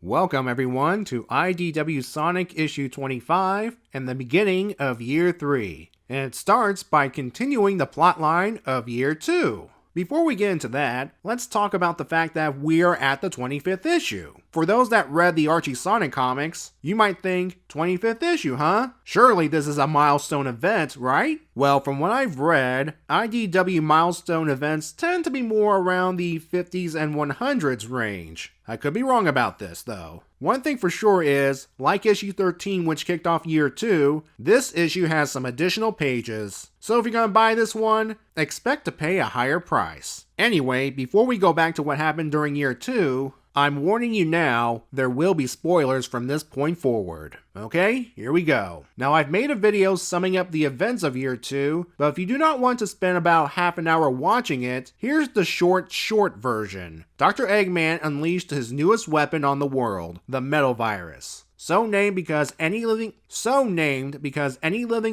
Welcome everyone to IDW Sonic issue 25 and the beginning of year 3. And it starts by continuing the plotline of year 2. Before we get into that, let's talk about the fact that we are at the 25th issue. For those that read the Archie Sonic comics, you might think, 25th issue, huh? Surely this is a milestone event, right? Well, from what I've read, IDW milestone events tend to be more around the 50s and 100s range. I could be wrong about this, though. One thing for sure is, like issue 13 which kicked off year 2, this issue has some additional pages. So if you're gonna buy this one, expect to pay a higher price. Anyway, before we go back to what happened during year 2, I'm warning you now, there will be spoilers from this point forward. Okay, here we go. Now I've made a video summing up the events of year 2, but if you do not want to spend about half an hour watching it, here's the short version. Dr. Eggman unleashed his newest weapon on the world, the Metal Virus. So named because any living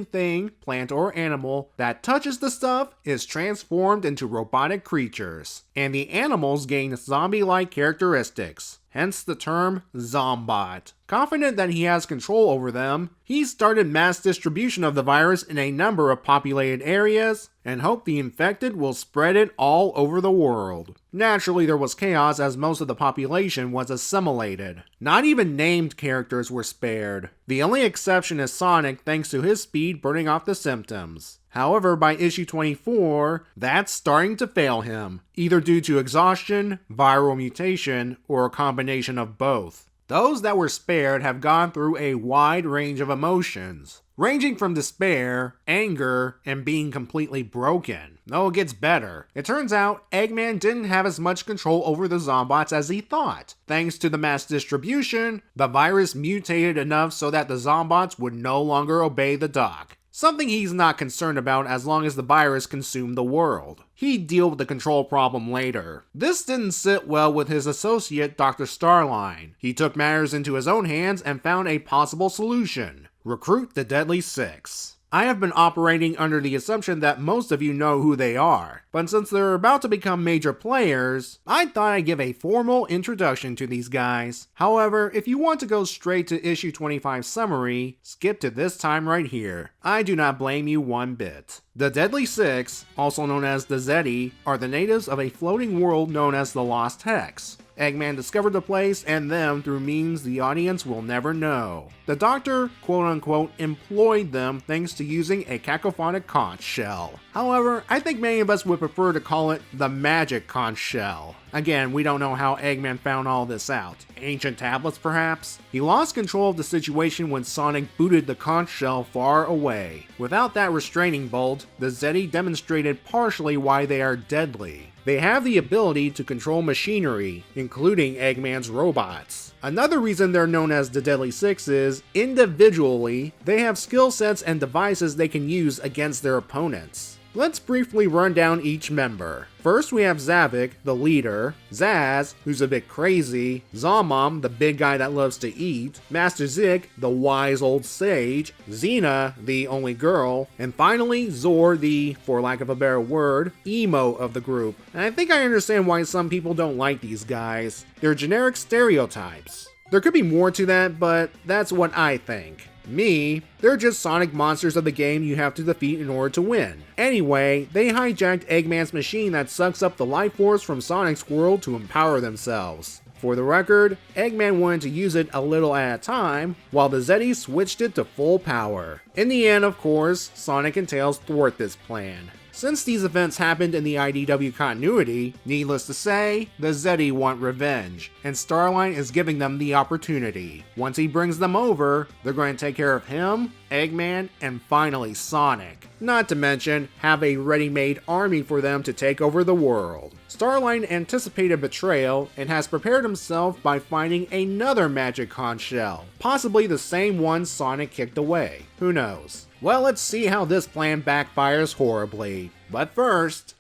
thing, plant or animal, that touches the stuff is transformed into robotic creatures, and the animals gain zombie-like characteristics, hence the term Zombot. Confident that he has control over them, he started mass distribution of the virus in a number of populated areas, and hoped the infected will spread it all over the world. Naturally, there was chaos as most of the population was assimilated. Not even named characters were spared. The only exception is Sonic, thanks to his speed burning off the symptoms. However, by issue 24, that's starting to fail him, either due to exhaustion, viral mutation, or a combination of both. Those that were spared have gone through a wide range of emotions, ranging from despair, anger, and being completely broken. No, it gets better. It turns out, Eggman didn't have as much control over the Zombots as he thought. Thanks to the mass distribution, the virus mutated enough so that the Zombots would no longer obey the doc. Something he's not concerned about as long as the virus consumed the world. He'd deal with the control problem later. This didn't sit well with his associate, Dr. Starline. He took matters into his own hands and found a possible solution. Recruit the Deadly Six. I have been operating under the assumption that most of you know who they are, but since they're about to become major players, I thought I'd give a formal introduction to these guys. However, if you want to go straight to issue 25 summary, skip to this time right here. I do not blame you one bit. The Deadly Six, also known as the Zeti, are the natives of a floating world known as the Lost Hex. Eggman discovered the place and them through means the audience will never know. The Doctor, quote-unquote, employed them thanks to using a cacophonic conch shell. However, I think many of us would prefer to call it the magic conch shell. Again, we don't know how Eggman found all this out. Ancient tablets, perhaps? He lost control of the situation when Sonic booted the conch shell far away. Without that restraining bolt, the Zeti demonstrated partially why they are deadly. They have the ability to control machinery, including Eggman's robots. Another reason they're known as the Deadly Six is, individually, they have skill sets and devices they can use against their opponents. Let's briefly run down each member. First we have Zavik, the leader, Zaz, who's a bit crazy, Zomom, the big guy that loves to eat, Master Zik, the wise old sage, Xena, the only girl, and finally Zor, the, for lack of a better word, emo of the group. And I think I understand why some people don't like these guys. They're generic stereotypes. There could be more to that, but that's what I think. They're just Sonic monsters of the game you have to defeat in order to win. Anyway, they hijacked Eggman's machine that sucks up the life force from Sonic's world to empower themselves. For the record, Eggman wanted to use it a little at a time, while the Zeti switched it to full power. In the end, of course, Sonic and Tails thwart this plan. Since these events happened in the IDW continuity, needless to say, the Zeti want revenge, and Starline is giving them the opportunity. Once he brings them over, they're going to take care of him, Eggman, and finally Sonic. Not to mention, have a ready-made army for them to take over the world. Starline anticipated betrayal and has prepared himself by finding another magic conch shell, possibly the same one Sonic kicked away. Who knows? Well, let's see how this plan backfires horribly. But first,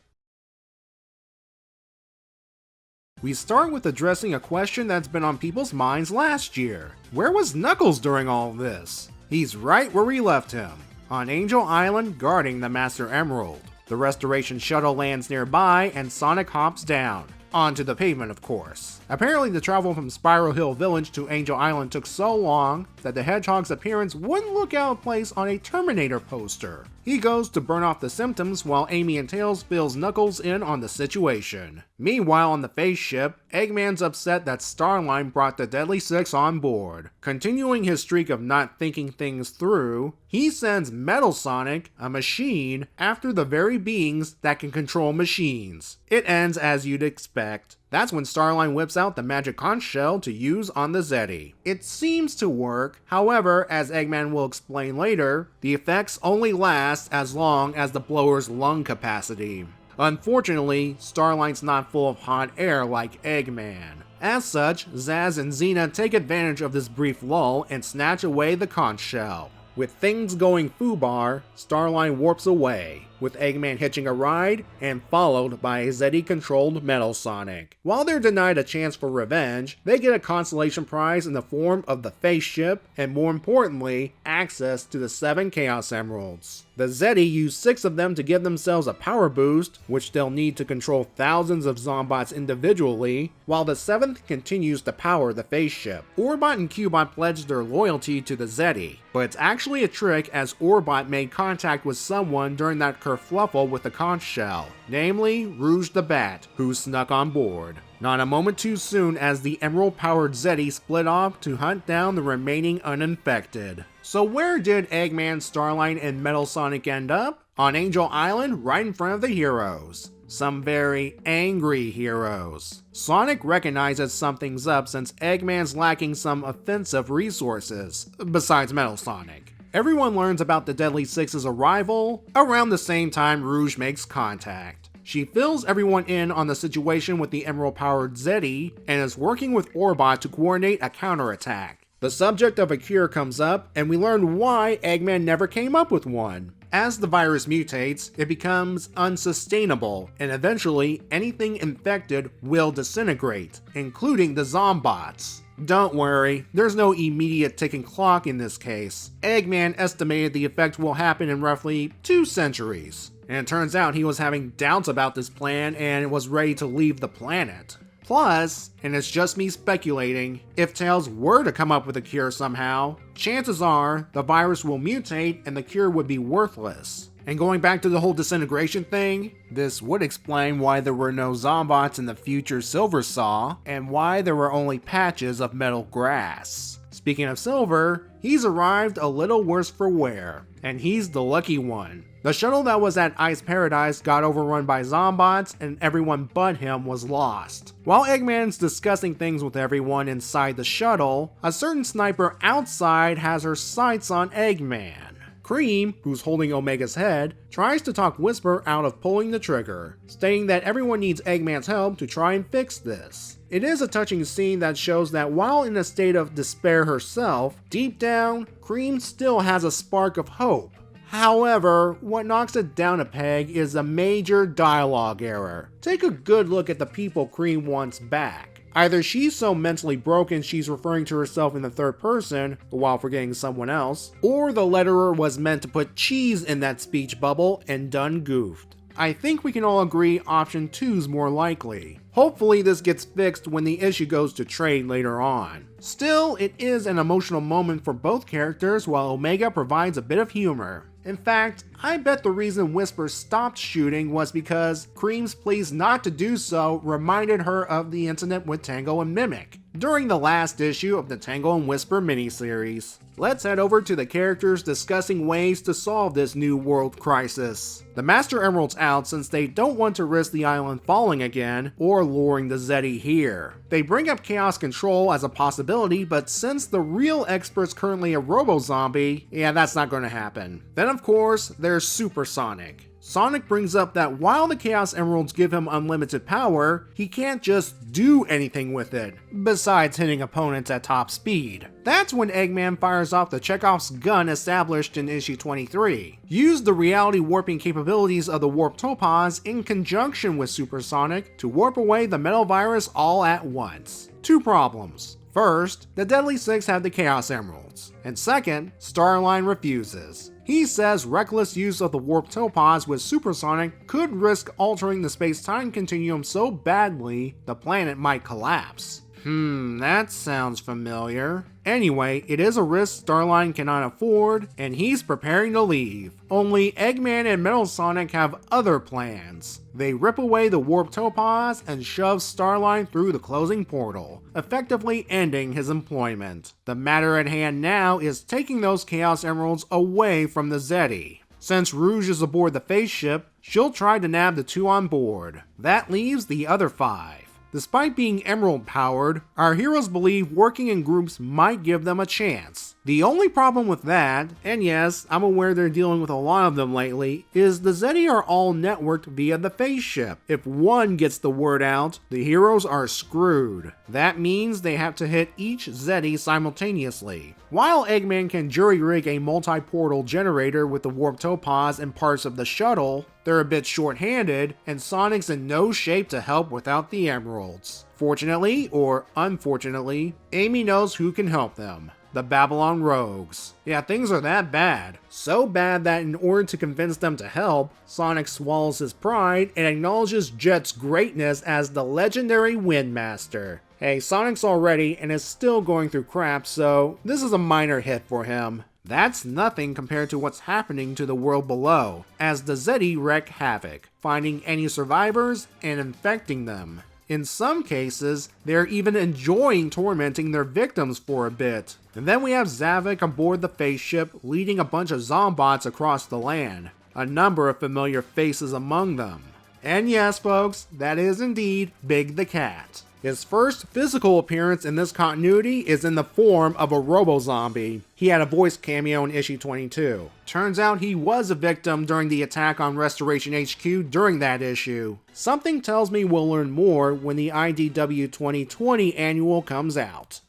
we start with addressing a question that's been on people's minds last year. Where was Knuckles during all of this? He's right where we left him, on Angel Island guarding the Master Emerald. The restoration shuttle lands nearby and Sonic hops down. onto the pavement of course. Apparently the travel from Spiral Hill Village to Angel Island took so long that the Hedgehog's appearance wouldn't look out of place on a Terminator poster. He goes to burn off the symptoms while Amy and Tails fills Knuckles in on the situation. Meanwhile on the face ship, Eggman's upset that Starline brought the Deadly Six on board. Continuing his streak of not thinking things through, he sends Metal Sonic, a machine, after the very beings that can control machines. It ends as you'd expect. That's when Starline whips out the magic conch shell to use on the Zeddy. It seems to work, however, as Eggman will explain later, the effects only last as long as the blower's lung capacity. Unfortunately, Starline's not full of hot air like Eggman. As such, Zaz and Xena take advantage of this brief lull and snatch away the conch shell. With things going foobar, Starline warps away, with Eggman hitching a ride and followed by a Zeddy-controlled Metal Sonic. While they're denied a chance for revenge, they get a consolation prize in the form of the face ship and, more importantly, access to the 7 Chaos Emeralds. The Zeddy use 6 of them to give themselves a power boost, which they'll need to control thousands of Zombots individually, while the 7th continues to power the face ship. Orbot and Cubot pledged their loyalty to the Zeddy, but it's actually a trick as Orbot made contact with someone during that kerfluffle with the conch shell, namely Rouge the Bat, who snuck on board. Not a moment too soon as the emerald-powered Zeddy split off to hunt down the remaining uninfected. So where did Eggman, Starline, and Metal Sonic end up? On Angel Island, right in front of the heroes. Some very angry heroes. Sonic recognizes something's up since Eggman's lacking some offensive resources, besides Metal Sonic. Everyone learns about the Deadly Six's arrival around the same time Rouge makes contact. She fills everyone in on the situation with the emerald-powered Zeddy and is working with Orbot to coordinate a counterattack. The subject of a cure comes up, and we learn why Eggman never came up with one. As the virus mutates, it becomes unsustainable, and eventually anything infected will disintegrate, including the Zombots. Don't worry, there's no immediate ticking clock in this case. Eggman estimated the effect will happen in roughly 2 centuries. And it turns out he was having doubts about this plan and was ready to leave the planet. Plus, and it's just me speculating, if Tails were to come up with a cure somehow, chances are the virus will mutate and the cure would be worthless. And going back to the whole disintegration thing, this would explain why there were no Zombots in the future Silver Saw, and why there were only patches of metal grass. Speaking of Silver, he's arrived a little worse for wear, and he's the lucky one. The shuttle that was at Ice Paradise got overrun by Zombots, and everyone but him was lost. While Eggman's discussing things with everyone inside the shuttle, a certain sniper outside has her sights on Eggman. Cream, who's holding Omega's head, tries to talk Whisper out of pulling the trigger, stating that everyone needs Eggman's help to try and fix this. It is a touching scene that shows that while in a state of despair herself, deep down, Cream still has a spark of hope. However, what knocks it down a peg is a major dialogue error. Take a good look at the people Cream wants back. Either she's so mentally broken she's referring to herself in the third person while forgetting someone else, or the letterer was meant to put cheese in that speech bubble and done goofed. I think we can all agree option 2's more likely. Hopefully this gets fixed when the issue goes to trade later on. Still, it is an emotional moment for both characters while Omega provides a bit of humor. In fact, I bet the reason Whisper stopped shooting was because Cream's pleas not to do so reminded her of the incident with Tango and Mimic during the last issue of the Tango and Whisper miniseries. Let's head over to the characters discussing ways to solve this new world crisis. The Master Emerald's out since they don't want to risk the island falling again or luring the Zeddy here. They bring up Chaos Control as a possibility, but since the real expert's currently a robo-zombie, yeah, that's not going to happen. Then of course, there's Super Sonic. Sonic brings up that while the Chaos Emeralds give him unlimited power, he can't just do anything with it, besides hitting opponents at top speed. That's when Eggman fires off the Chekhov's gun established in issue 23. Use the reality warping capabilities of the Warp Topaz in conjunction with Super Sonic to warp away the metal virus all at once. 2 problems. First, the Deadly Six have the Chaos Emeralds, and second, Starline refuses. He says reckless use of the warp topaz with Supersonic could risk altering the space-time continuum so badly the planet might collapse. That sounds familiar. Anyway, it is a risk Starline cannot afford, and he's preparing to leave. Only Eggman and Metal Sonic have other plans. They rip away the warp topaz and shove Starline through the closing portal, effectively ending his employment. The matter at hand now is taking those Chaos Emeralds away from the Zeti. Since Rouge is aboard the face ship, she'll try to nab the 2 on board. That leaves the other 5. Despite being emerald powered, our heroes believe working in groups might give them a chance. The only problem with that, and yes, I'm aware they're dealing with a lot of them lately, is the Zeti are all networked via the face ship. If one gets the word out, the heroes are screwed. That means they have to hit each Zeti simultaneously. While Eggman can jury-rig a multi-portal generator with the warp topaz and parts of the shuttle, they're a bit short-handed, and Sonic's in no shape to help without the emeralds. Fortunately, or unfortunately, Amy knows who can help them. The Babylon Rogues. Yeah, things are that bad. So bad that in order to convince them to help, Sonic swallows his pride and acknowledges Jet's greatness as the legendary Windmaster. Hey, Sonic's already and is still going through crap, so this is a minor hit for him. That's nothing compared to what's happening to the world below, as the Zeti wreak havoc, finding any survivors and infecting them. In some cases, they're even enjoying tormenting their victims for a bit. And then we have Zavik aboard the face ship leading a bunch of Zombots across the land, a number of familiar faces among them. And yes folks, that is indeed Big the Cat. His first physical appearance in this continuity is in the form of a robo-zombie. He had a voice cameo in issue 22. Turns out he was a victim during the attack on Restoration HQ during that issue. Something tells me we'll learn more when the IDW 2020 annual comes out.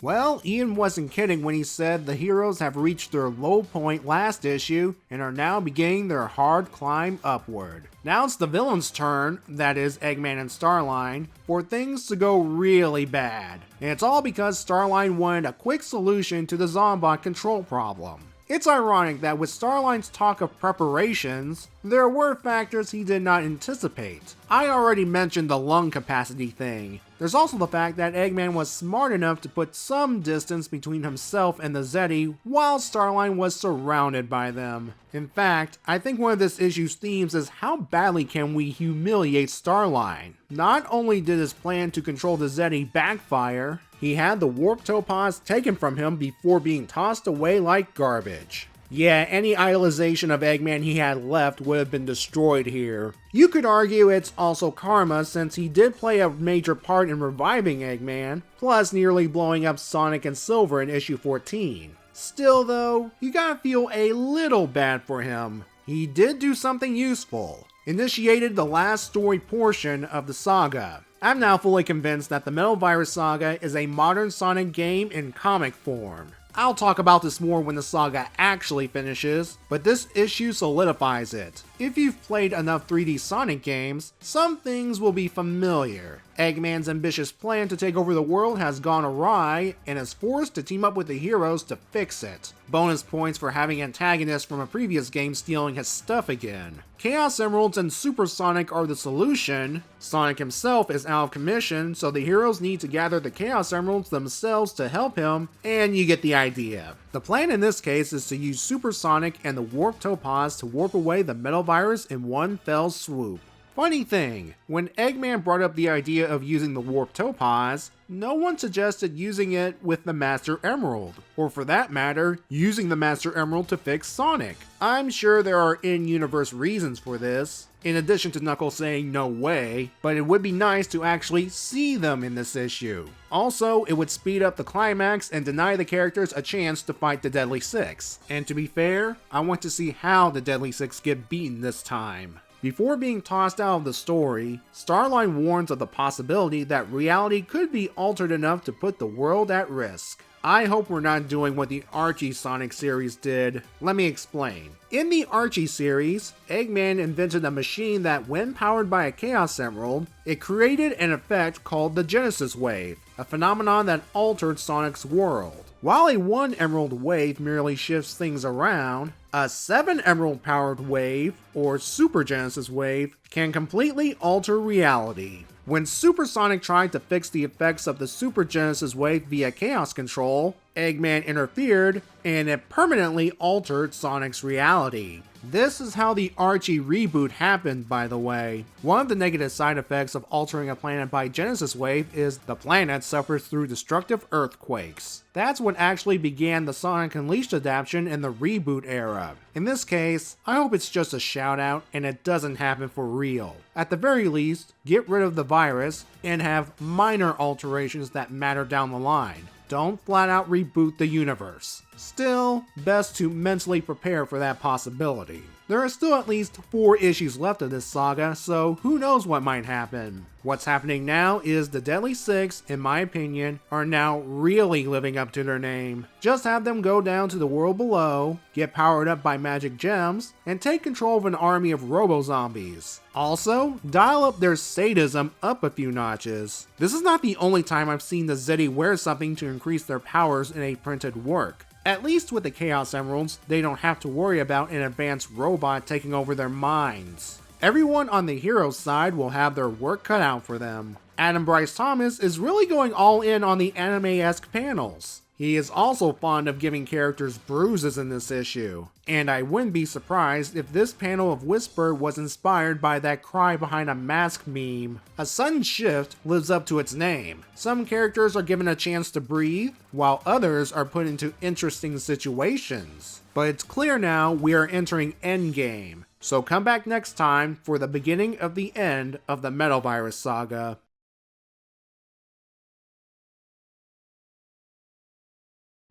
Well, Ian wasn't kidding when he said the heroes have reached their low point last issue and are now beginning their hard climb upward. Now it's the villain's turn, that is Eggman and Starline, for things to go really bad. And it's all because Starline wanted a quick solution to the Zombot control problem. It's ironic that with Starline's talk of preparations, there were factors he did not anticipate. I already mentioned the lung capacity thing. There's also the fact that Eggman was smart enough to put some distance between himself and the Zeti while Starline was surrounded by them. In fact, I think one of this issue's themes is how badly can we humiliate Starline. Not only did his plan to control the Zeti backfire, he had the warp topaz taken from him before being tossed away like garbage. Yeah, any idolization of Eggman he had left would have been destroyed here. You could argue it's also karma since he did play a major part in reviving Eggman, plus nearly blowing up Sonic and Silver in issue 14. Still though, you gotta feel a little bad for him. He did do something useful. Initiated the last story portion of the saga. I'm now fully convinced that the Metal Virus Saga is a modern Sonic game in comic form. I'll talk about this more when the saga actually finishes, but this issue solidifies it. If you've played enough 3D Sonic games, some things will be familiar. Eggman's ambitious plan to take over the world has gone awry, and is forced to team up with the heroes to fix it. Bonus points for having antagonists from a previous game stealing his stuff again. Chaos Emeralds and Supersonic are the solution. Sonic himself is out of commission, so the heroes need to gather the Chaos Emeralds themselves to help him, and you get the idea. The plan in this case is to use Supersonic and the Warp Topaz to warp away the Metal Virus in one fell swoop. Funny thing, when Eggman brought up the idea of using the Warp Topaz, no one suggested using it with the Master Emerald, or for that matter, using the Master Emerald to fix Sonic. I'm sure there are in-universe reasons for this, in addition to Knuckles saying no way, but it would be nice to actually see them in this issue. Also, it would speed up the climax and deny the characters a chance to fight the Deadly Six. And to be fair, I want to see how the Deadly Six get beaten this time. Before being tossed out of the story, Starline warns of the possibility that reality could be altered enough to put the world at risk. I hope we're not doing what the Archie Sonic series did. Let me explain. In the Archie series, Eggman invented a machine that, when powered by a Chaos Emerald, it created an effect called the Genesis Wave, a phenomenon that altered Sonic's world. While a 1 Emerald wave merely shifts things around, a 7 Emerald powered wave, or Super Genesis Wave, can completely alter reality. When Super Sonic tried to fix the effects of the Super Genesis Wave via Chaos Control, Eggman interfered, and it permanently altered Sonic's reality. This is how the Archie reboot happened, by the way. One of the negative side effects of altering a planet by Genesis Wave is the planet suffers through destructive earthquakes. That's what actually began the Sonic Unleashed adaptation in the reboot era. In this case, I hope it's just a shout out and it doesn't happen for real. At the very least, get rid of the virus and have minor alterations that matter down the line. Don't flat out reboot the universe. Still, best to mentally prepare for that possibility. There are still at least 4 issues left of this saga, so who knows what might happen. What's happening now is the Deadly Six, in my opinion, are now really living up to their name. Just have them go down to the world below, get powered up by magic gems, and take control of an army of robo-zombies. Also, dial up their sadism up a few notches. This is not the only time I've seen the Zeddy wear something to increase their powers in a printed work. At least with the Chaos Emeralds, they don't have to worry about an advanced robot taking over their minds. Everyone on the hero's side will have their work cut out for them. Adam Bryce Thomas is really going all in on the anime-esque panels. He is also fond of giving characters bruises in this issue, and I wouldn't be surprised if this panel of Whisper was inspired by that cry behind a mask meme. A sudden shift lives up to its name. Some characters are given a chance to breathe, while others are put into interesting situations. But it's clear now we are entering endgame, so come back next time for the beginning of the end of the Metal Virus saga.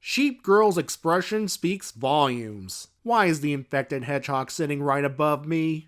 Sheep Girl's expression speaks volumes. Why is the infected hedgehog sitting right above me?